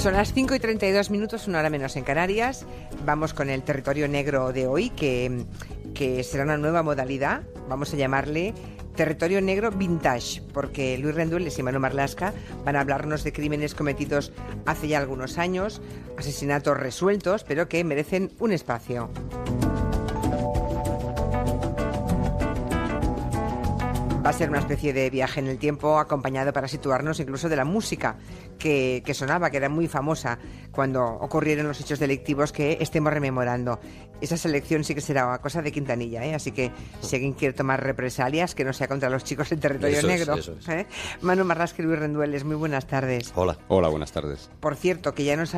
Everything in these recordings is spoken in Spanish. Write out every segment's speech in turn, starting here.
Son las 5:32, una hora menos en Canarias. Vamos con el territorio negro de hoy, que será una nueva modalidad. Vamos a llamarle Territorio Negro Vintage, porque Luis Rendueles y Manu Marlasca van a hablarnos de crímenes cometidos hace ya algunos años, asesinatos resueltos, pero que merecen un espacio. Va a ser una especie de viaje en el tiempo acompañado para situarnos incluso de la música que sonaba, que era muy famosa cuando ocurrieron los hechos delictivos que estemos rememorando. Esa selección sí que será cosa de Quintanilla, ¿eh? Así que si alguien quiere tomar represalias, que no sea contra los chicos del territorio negro. Eso es. ¿Eh? Manu Marlasca y Luis Rendueles, muy buenas tardes. Hola, buenas tardes. Por cierto, que ya nos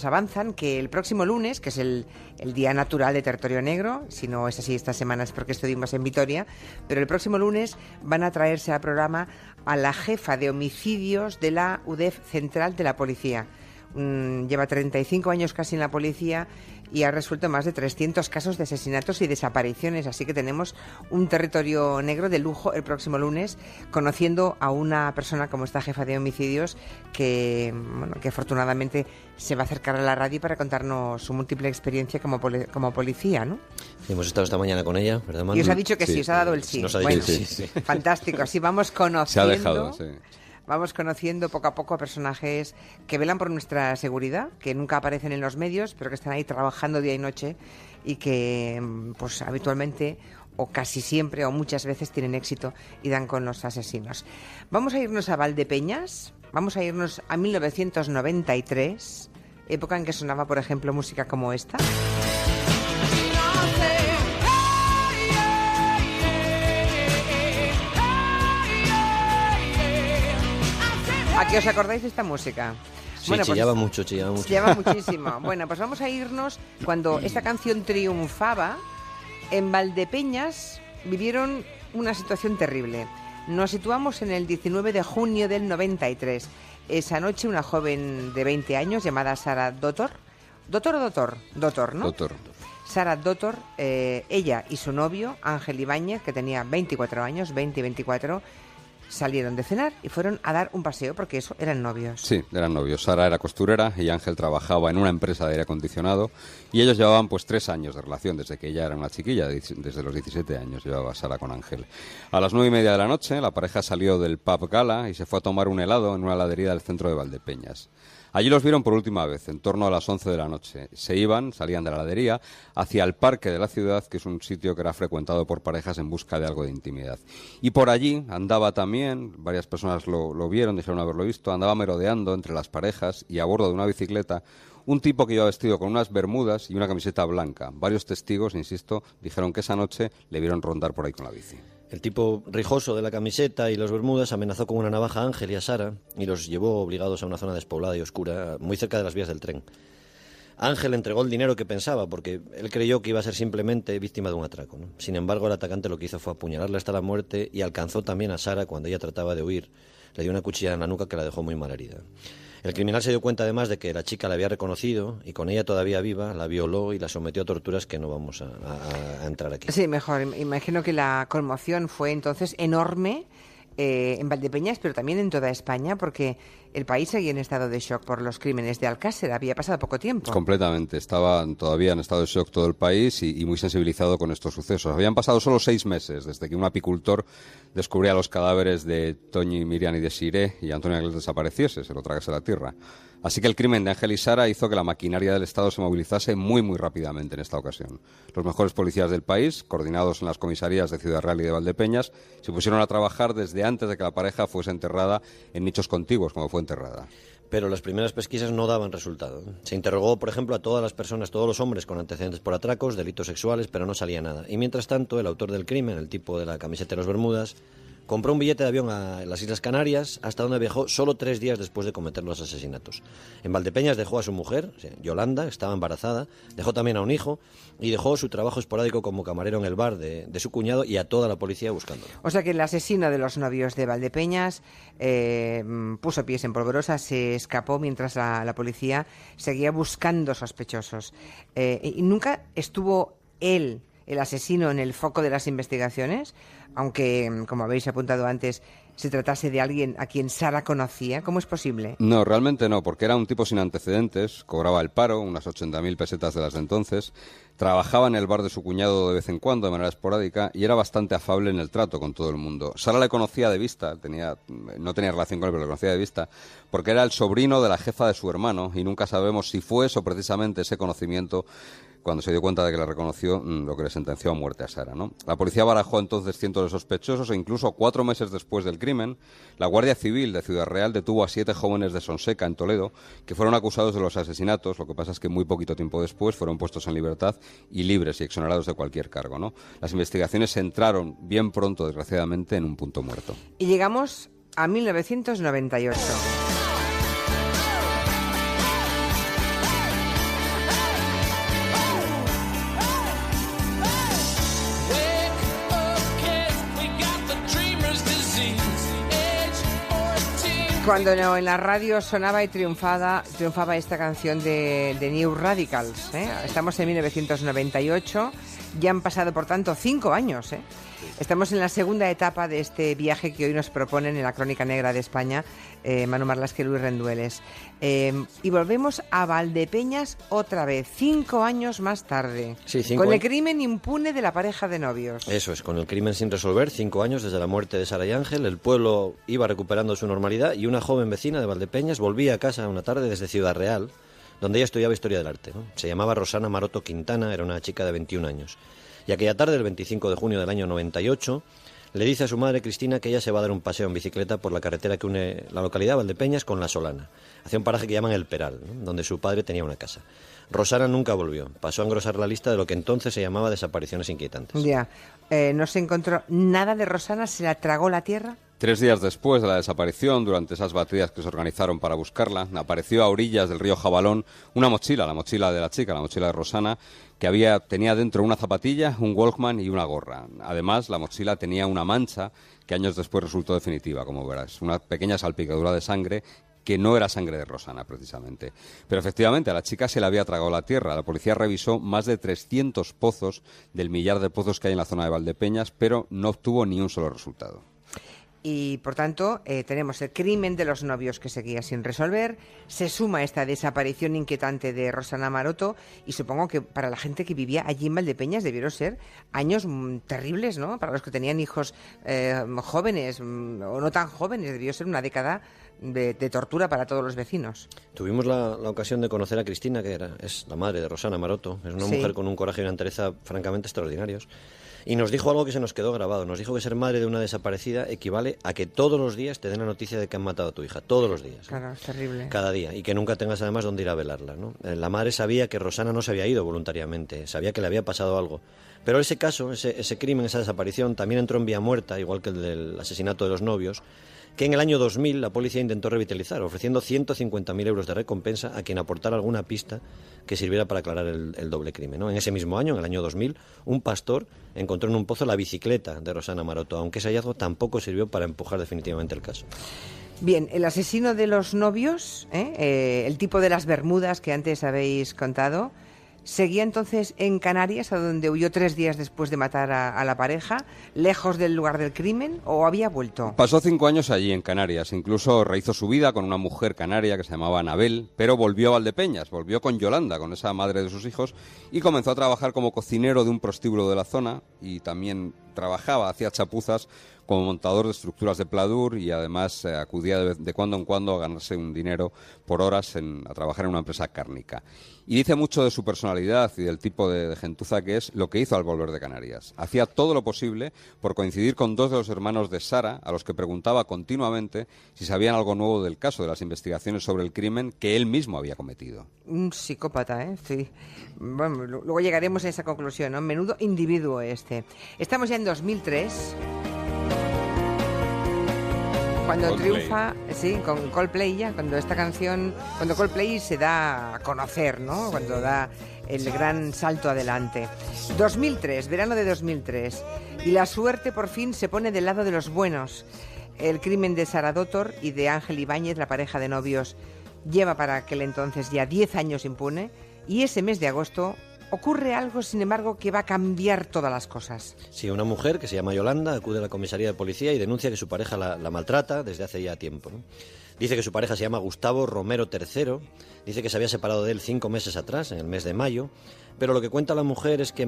avanzan que el próximo lunes, que es el día natural de Territorio Negro, si no es así esta semana es porque estuvimos en Vitoria, pero el próximo lunes van a traerse al programa a la jefa de homicidios de la UDEF Central de la Policía. Lleva 35 años casi en la policía y ha resuelto más de 300 casos de asesinatos y desapariciones, así que tenemos un territorio negro de lujo el próximo lunes, conociendo a una persona como esta jefa de homicidios que afortunadamente se va a acercar a la radio para contarnos su múltiple experiencia como policía, ¿no? Hemos estado esta mañana con ella, ¿verdad, Manu? Y os ha dicho que sí, os ha dado el sí. Nos ha dicho sí. Fantástico, así vamos conociendo. Se ha dejado, sí. Vamos conociendo poco a poco a personajes que velan por nuestra seguridad, que nunca aparecen en los medios, pero que están ahí trabajando día y noche y que pues habitualmente o casi siempre o muchas veces tienen éxito y dan con los asesinos. Vamos a irnos a Valdepeñas, vamos a irnos a 1993, época en que sonaba, por ejemplo, música como esta. ¿A qué os acordáis de esta música? Sí, bueno, pues, chillaba mucho. Chillaba muchísimo. Bueno, pues vamos a irnos cuando esta canción triunfaba. En Valdepeñas vivieron una situación terrible. Nos situamos en el 19 de junio del 93. Esa noche una joven de 20 años llamada Sara Dottor. ¿Dottor o Dottor? Dottor, ¿no? Dottor. Sara Dottor, ella y su novio, Ángel Ibáñez, que tenía 24 años, 20 y 24, salieron de cenar y fueron a dar un paseo, porque eso eran novios. Sí, eran novios. Sara era costurera y Ángel trabajaba en una empresa de aire acondicionado y ellos llevaban pues 3 años de relación, desde que ella era una chiquilla, desde los 17 años llevaba Sara con Ángel. A las 9:30 de la noche la pareja salió del pub Gala y se fue a tomar un helado en una heladería del centro de Valdepeñas. Allí los vieron por última vez, en torno a las 11 de la noche. Salían de la heladería hacia el parque de la ciudad, que es un sitio que era frecuentado por parejas en busca de algo de intimidad. Y por allí andaba también, varias personas lo vieron, dijeron haberlo visto, andaba merodeando entre las parejas y a bordo de una bicicleta un tipo que iba vestido con unas bermudas y una camiseta blanca. Varios testigos, insisto, dijeron que esa noche le vieron rondar por ahí con la bici. El tipo rijoso de la camiseta y los bermudas amenazó con una navaja a Ángel y a Sara y los llevó obligados a una zona despoblada y oscura, muy cerca de las vías del tren. Ángel entregó el dinero que pensaba, porque él creyó que iba a ser simplemente víctima de un atraco, ¿no? Sin embargo, el atacante lo que hizo fue apuñalarle hasta la muerte y alcanzó también a Sara cuando ella trataba de huir. Le dio una cuchillada en la nuca que la dejó muy mal herida. El criminal se dio cuenta además de que la chica la había reconocido y con ella todavía viva la violó y la sometió a torturas que no vamos a entrar aquí. Sí, mejor. Imagino que la conmoción fue entonces enorme en Valdepeñas, pero también en toda España, porque el país seguía en estado de shock por los crímenes de Alcácer. Había pasado poco tiempo. Completamente. Estaba todavía en estado de shock todo el país y muy sensibilizado con estos sucesos. Habían pasado solo 6 meses desde que un apicultor descubría los cadáveres de Toñi, Miriam y Desiré y Antonio Aguilera desapareciese, se lo tragase la tierra. Así que el crimen de Ángel y Sara hizo que la maquinaria del Estado se movilizase muy rápidamente en esta ocasión. Los mejores policías del país, coordinados en las comisarías de Ciudad Real y de Valdepeñas, se pusieron a trabajar desde antes de que la pareja fuese enterrada en nichos contiguos, como fue enterrada. Pero las primeras pesquisas no daban resultado. Se interrogó, por ejemplo, a todas las personas, todos los hombres con antecedentes por atracos, delitos sexuales, pero no salía nada. Y mientras tanto, el autor del crimen, el tipo de la camiseta y los bermudas, compró un billete de avión a las Islas Canarias, hasta donde viajó solo 3 días después de cometer los asesinatos. En Valdepeñas dejó a su mujer, Yolanda, que estaba embarazada, dejó también a un hijo y dejó su trabajo esporádico como camarero en el bar de su cuñado y a toda la policía buscándolo. O sea que el asesino de los novios de Valdepeñas puso pies en polvorosa, se escapó mientras la policía seguía buscando sospechosos. Y nunca estuvo él el asesino en el foco de las investigaciones, aunque, como habéis apuntado antes, se tratase de alguien a quien Sara conocía? ¿Cómo es posible? No, realmente no, porque era un tipo sin antecedentes, cobraba el paro, unas 80.000 pesetas de las de entonces, trabajaba en el bar de su cuñado de vez en cuando, de manera esporádica, y era bastante afable en el trato con todo el mundo. Sara le conocía de vista, no tenía relación con él, pero le conocía de vista, porque era el sobrino de la jefa de su hermano, y nunca sabemos si fue eso precisamente ese conocimiento, cuando se dio cuenta de que la reconoció, lo que le sentenció a muerte a Sara, ¿no? La policía barajó entonces cientos de sospechosos e incluso 4 meses después del crimen, la Guardia Civil de Ciudad Real detuvo a 7 jóvenes de Sonseca, en Toledo, que fueron acusados de los asesinatos. Lo que pasa es que muy poquito tiempo después fueron puestos en libertad y libres y exonerados de cualquier cargo, ¿no? Las investigaciones entraron bien pronto, desgraciadamente, en un punto muerto. Y llegamos a 1998. Cuando en la radio sonaba y triunfaba esta canción de New Radicals, ¿eh? Estamos en 1998, ya han pasado, por tanto, 5 años, ¿eh? Estamos en la segunda etapa de este viaje que hoy nos proponen en la Crónica Negra de España, Manu Marlasque y Luis Rendueles. Y volvemos a Valdepeñas otra vez, 5 años más tarde, Sí, con el crimen impune de la pareja de novios. Eso es, con el crimen sin resolver, 5 años desde la muerte de Sara y Ángel. El pueblo iba recuperando su normalidad y una joven vecina de Valdepeñas volvía a casa una tarde desde Ciudad Real, donde ella estudiaba Historia del Arte, ¿no? Se llamaba Rosana Maroto Quintana, era una chica de 21 años. Y aquella tarde, el 25 de junio del año 98, le dice a su madre Cristina que ella se va a dar un paseo en bicicleta por la carretera que une la localidad de Valdepeñas con La Solana, hacia un paraje que llaman El Peral, ¿no? Donde su padre tenía una casa. Rosana nunca volvió, pasó a engrosar la lista de lo que entonces se llamaba desapariciones inquietantes. Ya, no se encontró nada de Rosana, ¿se la tragó la tierra? 3 días después de la desaparición, durante esas batidas que se organizaron para buscarla, apareció a orillas del río Jabalón una mochila, la mochila de la chica, la mochila de Rosana, que tenía dentro una zapatilla, un Walkman y una gorra. Además, la mochila tenía una mancha que años después resultó definitiva, como verás, una pequeña salpicadura de sangre que no era sangre de Rosana, precisamente. Pero efectivamente, a la chica se le había tragado la tierra. La policía revisó más de 300 pozos del millar de pozos que hay en la zona de Valdepeñas, pero no obtuvo ni un solo resultado. Y, por tanto, tenemos el crimen de los novios que seguía sin resolver, se suma esta desaparición inquietante de Rosana Maroto, y supongo que para la gente que vivía allí en Valdepeñas debieron ser años terribles, ¿no? Para los que tenían hijos jóvenes o no tan jóvenes, debió ser una década de tortura para todos los vecinos. Tuvimos la ocasión de conocer a Cristina, que es la madre de Rosana Maroto, es una mujer con un coraje y una entereza francamente extraordinarios. Y nos dijo algo que se nos quedó grabado. Nos dijo que ser madre de una desaparecida equivale a que todos los días te den la noticia de que han matado a tu hija. Todos los días. Claro, es terrible. Cada día. Y que nunca tengas además dónde ir a velarla, ¿no? La madre sabía que Rosana no se había ido voluntariamente. Sabía que le había pasado algo. Pero ese caso, ese crimen, esa desaparición, también entró en vía muerta, igual que el del asesinato de los novios, que en el año 2000 la policía intentó revitalizar, ofreciendo 150.000 euros de recompensa a quien aportara alguna pista que sirviera para aclarar el doble crimen, ¿no? En ese mismo año, en el año 2000, un pastor encontró en un pozo la bicicleta de Rosana Maroto, aunque ese hallazgo tampoco sirvió para empujar definitivamente el caso. Bien, el asesino de los novios, el tipo de las Bermudas que antes habéis contado, ¿seguía entonces en Canarias, a donde huyó 3 días después de matar a la pareja, lejos del lugar del crimen, o había vuelto? Pasó 5 años allí, en Canarias. Incluso rehizo su vida con una mujer canaria que se llamaba Anabel, pero volvió a Valdepeñas, volvió con Yolanda, con esa madre de sus hijos, y comenzó a trabajar como cocinero de un prostíbulo de la zona, y también hacía chapuzas como montador de estructuras de pladur, y además acudía de cuando en cuando a ganarse un dinero por horas a trabajar en una empresa cárnica. Y dice mucho de su personalidad y del tipo de gentuza que es lo que hizo al volver de Canarias. Hacía todo lo posible por coincidir con 2 de los hermanos de Sara, a los que preguntaba continuamente si sabían algo nuevo del caso, de las investigaciones sobre el crimen que él mismo había cometido. Un psicópata, ¿eh? Sí. Bueno, luego llegaremos a esa conclusión, ¿no? Menudo individuo este. Estamos ya en 2003... Cuando Coldplay. Triunfa, sí, con Coldplay ya, cuando Coldplay se da a conocer, ¿no? Cuando da el gran salto adelante. 2003, verano de 2003, y la suerte por fin se pone del lado de los buenos. El crimen de Sara Dottor y de Ángel Ibáñez, la pareja de novios, lleva para aquel entonces ya 10 años impune, y ese mes de agosto ocurre algo, sin embargo, que va a cambiar todas las cosas. Sí, una mujer que se llama Yolanda acude a la comisaría de policía y denuncia que su pareja la maltrata desde hace ya tiempo, ¿no? Dice que su pareja se llama Gustavo Romero III, dice que se había separado de él 5 meses atrás, en el mes de mayo, pero lo que cuenta la mujer es que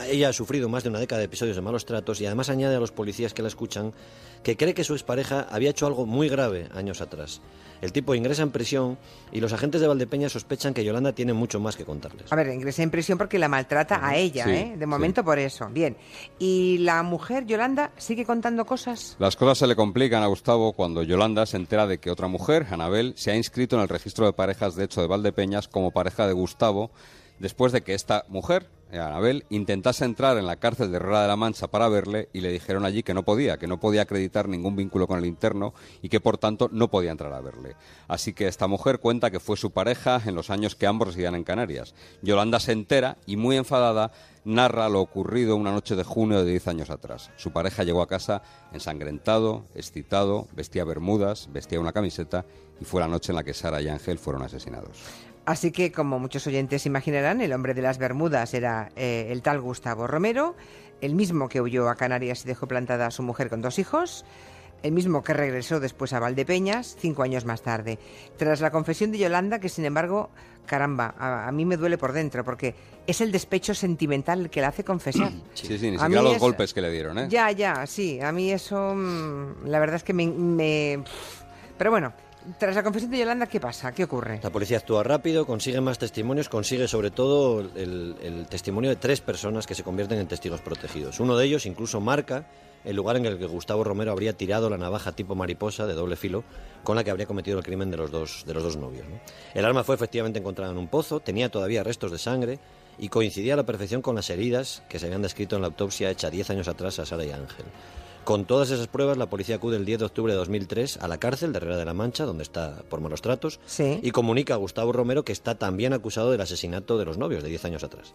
ella ha sufrido más de una década de episodios de malos tratos y además añade a los policías que la escuchan que cree que su expareja había hecho algo muy grave años atrás. El tipo ingresa en prisión y los agentes de Valdepeñas sospechan que Yolanda tiene mucho más que contarles. A ver, ingresa en prisión porque la maltrata a ella, Sí, De momento sí. por eso. Bien. ¿Y la mujer, Yolanda, sigue contando cosas? Las cosas se le complican a Gustavo cuando Yolanda se entera de que otra mujer, Anabel, se ha inscrito en el registro de parejas de hecho de Valdepeñas como pareja de Gustavo, después de que esta mujer, Anabel, intentase entrar en la cárcel de Herrera de la Mancha para verle y le dijeron allí que no podía acreditar ningún vínculo con el interno y que por tanto no podía entrar a verle. Así que esta mujer cuenta que fue su pareja en los años que ambos residían en Canarias. Yolanda se entera y muy enfadada narra lo ocurrido una noche de junio de 10 años atrás. Su pareja llegó a casa ensangrentado, excitado, vestía bermudas, vestía una camiseta y fue la noche en la que Sara y Ángel fueron asesinados. Así que, como muchos oyentes imaginarán, el hombre de las Bermudas era el tal Gustavo Romero, el mismo que huyó a Canarias y dejó plantada a su mujer con 2 hijos, el mismo que regresó después a Valdepeñas 5 años más tarde. Tras la confesión de Yolanda, que sin embargo, caramba, a mí me duele por dentro, porque es el despecho sentimental el que la hace confesar. Sí, ni A siquiera mí los golpes que le dieron, ¿eh? Ya, sí, a mí eso, la verdad es que Pero bueno, tras la confesión de Yolanda, ¿qué pasa? ¿Qué ocurre? La policía actúa rápido, consigue más testimonios, consigue sobre todo el testimonio de 3 personas que se convierten en testigos protegidos. Uno de ellos incluso marca el lugar en el que Gustavo Romero habría tirado la navaja tipo mariposa de doble filo con la que habría cometido el crimen de los dos novios, ¿no? El arma fue efectivamente encontrada en un pozo, tenía todavía restos de sangre y coincidía a la perfección con las heridas que se habían descrito en la autopsia hecha 10 años atrás a Sara y Ángel. Con todas esas pruebas, la policía acude el 10 de octubre de 2003 a la cárcel de Herrera de la Mancha, donde está por malos tratos, Sí. y comunica a Gustavo Romero que está también acusado del asesinato de los novios de 10 años atrás.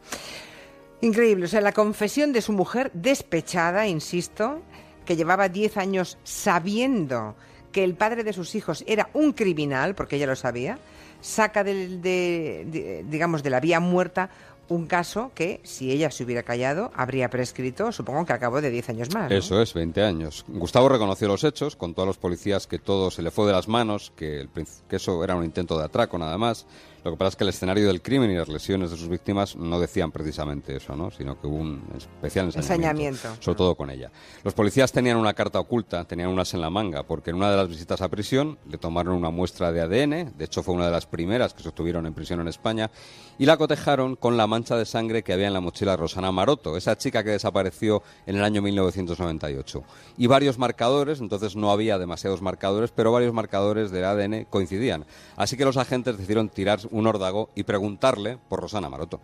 Increíble, o sea, la confesión de su mujer despechada, insisto, que llevaba 10 años sabiendo que el padre de sus hijos era un criminal, porque ella lo sabía, saca digamos, de la vía muerta un caso que, si ella se hubiera callado, habría prescrito, supongo que al cabo de 10 años más, ¿no? Eso es, 20 años. Gustavo reconoció los hechos, contó a los policías que todo se le fue de las manos, que eso era un intento de atraco nada más. Lo que pasa es que el escenario del crimen y las lesiones de sus víctimas no decían precisamente eso, ¿no? Sino que hubo un especial ensañamiento, sobre todo con ella. Los policías tenían una carta oculta, tenían unas en la manga, porque en una de las visitas a prisión le tomaron una muestra de ADN, de hecho fue una de las primeras que se obtuvieron en prisión en España, y la cotejaron con la mancha de sangre que había en la mochila de Rosana Maroto, esa chica que desapareció en el año 1998. Y varios marcadores, entonces no había demasiados marcadores, pero varios marcadores del ADN coincidían. Así que los agentes decidieron tirar un órdago y preguntarle por Rosana Maroto.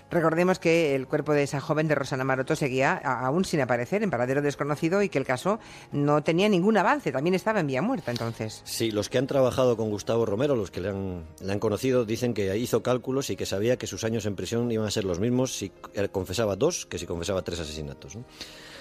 Recordemos que el cuerpo de esa joven de Rosana Maroto seguía aún sin aparecer, en paradero desconocido, y que el caso no tenía ningún avance, también estaba en vía muerta entonces. Sí, los que han trabajado con Gustavo Romero, los que le han conocido, dicen que hizo cálculos y que sabía que sus años en prisión iban a ser los mismos si confesaba 2 que si confesaba 3 asesinatos, ¿no?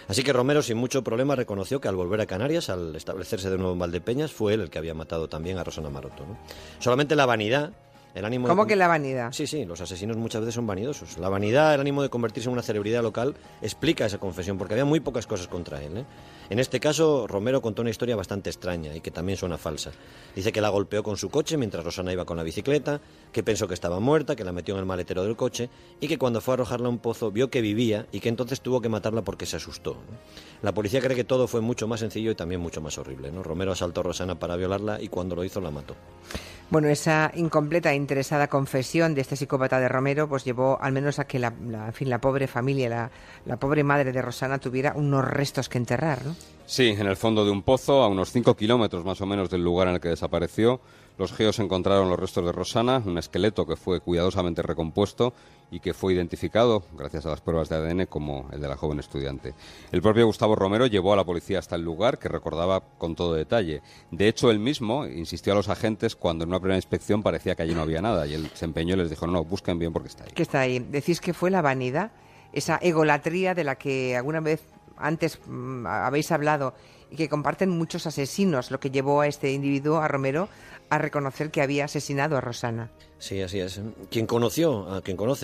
Así que Romero, sin mucho problema, reconoció que al volver a Canarias, al establecerse de nuevo en Valdepeñas, fue él el que había matado también a Rosana Maroto, ¿no? Solamente la vanidad, el ánimo ¿Cómo que la vanidad? Sí, los asesinos muchas veces son vanidosos. La vanidad, el ánimo de convertirse en una celebridad local, explica esa confesión, porque había muy pocas cosas contra él, ¿eh? En este caso, Romero contó una historia bastante extraña y que también suena falsa. Dice que la golpeó con su coche mientras Rosana iba con la bicicleta, que pensó que estaba muerta, que la metió en el maletero del coche y que cuando fue a arrojarla a un pozo vio que vivía y que entonces tuvo que matarla porque se asustó, ¿no? La policía cree que todo fue mucho más sencillo y también mucho más horrible, ¿no? Romero asaltó a Rosana para violarla y cuando lo hizo la mató. Bueno, esa incompleta e interesada confesión de este psicópata de Romero pues llevó al menos a que la pobre familia, la pobre madre de Rosana tuviera unos restos que enterrar, ¿no? Sí, en el fondo de un pozo, a unos 5 kilómetros más o menos del lugar en el que desapareció, los geos encontraron los restos de Rosana, un esqueleto que fue cuidadosamente recompuesto y que fue identificado, gracias a las pruebas de ADN, como el de la joven estudiante. El propio Gustavo Romero llevó a la policía hasta el lugar, que recordaba con todo detalle. De hecho, él mismo insistió a los agentes cuando en una primera inspección parecía que allí no había nada, y él se empeñó y les dijo, no, busquen bien porque está ahí. ¿Qué está ahí? Decís que fue la vanidad, esa egolatría de la que alguna vez antes habéis hablado y que comparten muchos asesinos, lo que llevó a este individuo, a Romero, a reconocer que había asesinado a Rosana. Sí, así es. Quien conoce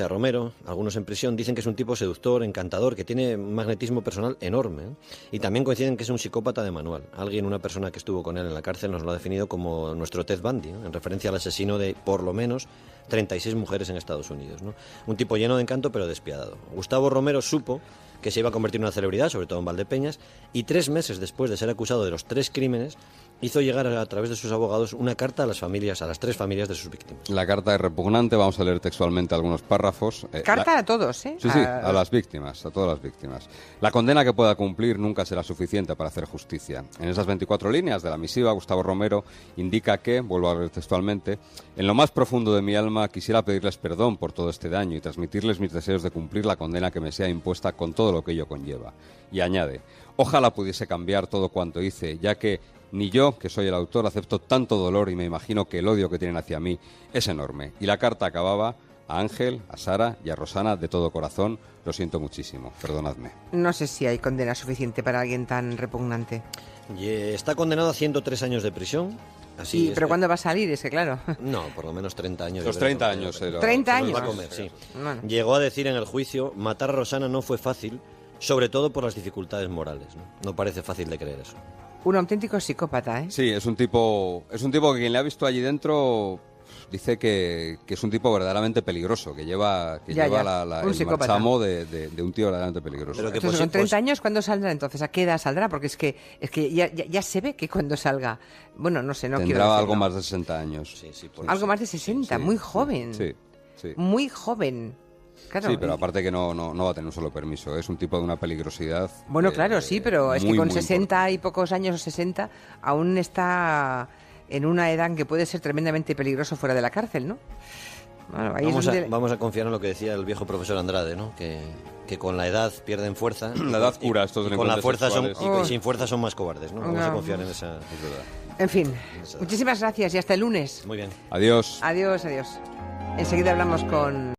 a Romero, algunos en prisión, dicen que es un tipo seductor, encantador, que tiene un magnetismo personal enorme, ¿eh? Y también coinciden que es un psicópata de manual. Una persona que estuvo con él en la cárcel, nos lo ha definido como nuestro Ted Bundy, ¿no? En referencia al asesino de, por lo menos, 36 mujeres en Estados Unidos, ¿no? Un tipo lleno de encanto, pero despiadado. Gustavo Romero supo que se iba a convertir en una celebridad, sobre todo en Valdepeñas, y 3 meses después de ser acusado de los 3 crímenes, hizo llegar a través de sus abogados una carta a las 3 familias de sus víctimas. La carta es repugnante, vamos a leer textualmente algunos párrafos. Carta a todos, ¿eh? Sí, a las víctimas, a todas las víctimas. La condena que pueda cumplir nunca será suficiente para hacer justicia. En esas 24 líneas de la misiva, Gustavo Romero indica que, vuelvo a leer textualmente, en lo más profundo de mi alma quisiera pedirles perdón por todo este daño y transmitirles mis deseos de cumplir la condena que me sea impuesta con todo lo que ello conlleva. Y añade, ojalá pudiese cambiar todo cuanto hice, ya que ni yo, que soy el autor, acepto tanto dolor y me imagino que el odio que tienen hacia mí es enorme. Y la carta acababa: a Ángel, a Sara y a Rosana, de todo corazón, lo siento muchísimo, perdonadme. No sé si hay condena suficiente para alguien tan repugnante. Y está condenado a 103 años de prisión. Así ¿Pero cuándo va a salir? Es que claro. No, por lo menos 30 años. Los 30 años. 30 años. Va a comer, sí. Bueno. Llegó a decir en el juicio, matar a Rosana no fue fácil, sobre todo por las dificultades morales. No parece fácil de creer eso. Un auténtico psicópata, ¿eh? Sí, es un tipo que quien le ha visto allí dentro dice que es un tipo verdaderamente peligroso, que lleva el marchamo de un tío verdaderamente peligroso. Pero que Entonces, con 30 años, ¿cuándo saldrá entonces? ¿A qué edad saldrá? Porque es que ya se ve que cuando salga... Bueno, no sé, no quiero Tendrá decirlo. algo más de 60 años. Sí, Algo más de 60, sí, muy joven. Sí. Muy joven. Claro, sí, pero aparte que no va a tener un solo permiso. Es un tipo de una peligrosidad... Bueno, claro, sí, pero es que muy, con muy 60 importante. y pocos años o 60 aún está en una edad en que puede ser tremendamente peligroso fuera de la cárcel, ¿no? Bueno, ahí vamos a confiar en lo que decía el viejo profesor Andrade, ¿no? Que con la edad pierden fuerza. La edad cura estos y con la fuerza delincuentes y sin fuerza son más cobardes, ¿no? Vamos a confiar en esa... Es verdad. En fin, muchísimas gracias y hasta el lunes. Muy bien. Adiós. Adiós, adiós. Enseguida hablamos con...